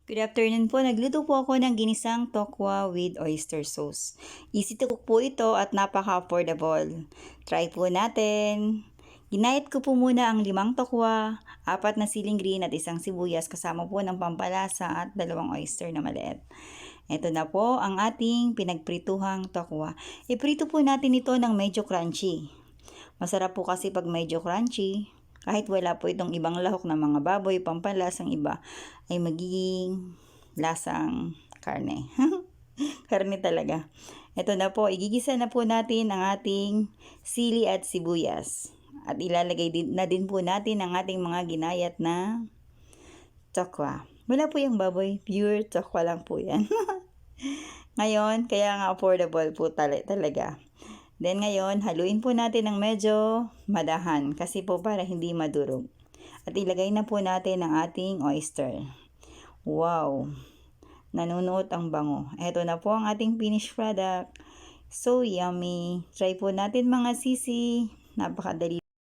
Good afternoon po. Nagluto po ako ng ginisang tokwa with oyster sauce. Easy to cook po ito at napaka-affordable. Try po natin. Ginayat ko po muna ang 5 tokwa, 4 na siling green at 1 sibuyas kasama po ng pampalasa at 2 oyster na maliit. Ito na po ang ating pinagprituhang tokwa. Iprito po natin ito ng medyo crunchy. Masarap po kasi pag medyo crunchy. Kahit wala po itong ibang lahok ng mga baboy, pampalasang iba, ay magiging lasang karne. Karne talaga. Ito na po, igigisa na po natin ang ating sili at sibuyas. At ilalagay na din po natin ang ating mga ginayat na tokwa. Wala po yung baboy, pure tokwa lang po yan. Ngayon, kaya nga affordable po talaga. Then ngayon, haluin po natin ng medyo madahan kasi po para hindi madurog. At ilagay na po natin ang ating oyster. Wow! Nanunuot ang bango. Ito na po ang ating finished product. So yummy! Try po natin mga sisi. Napakadali.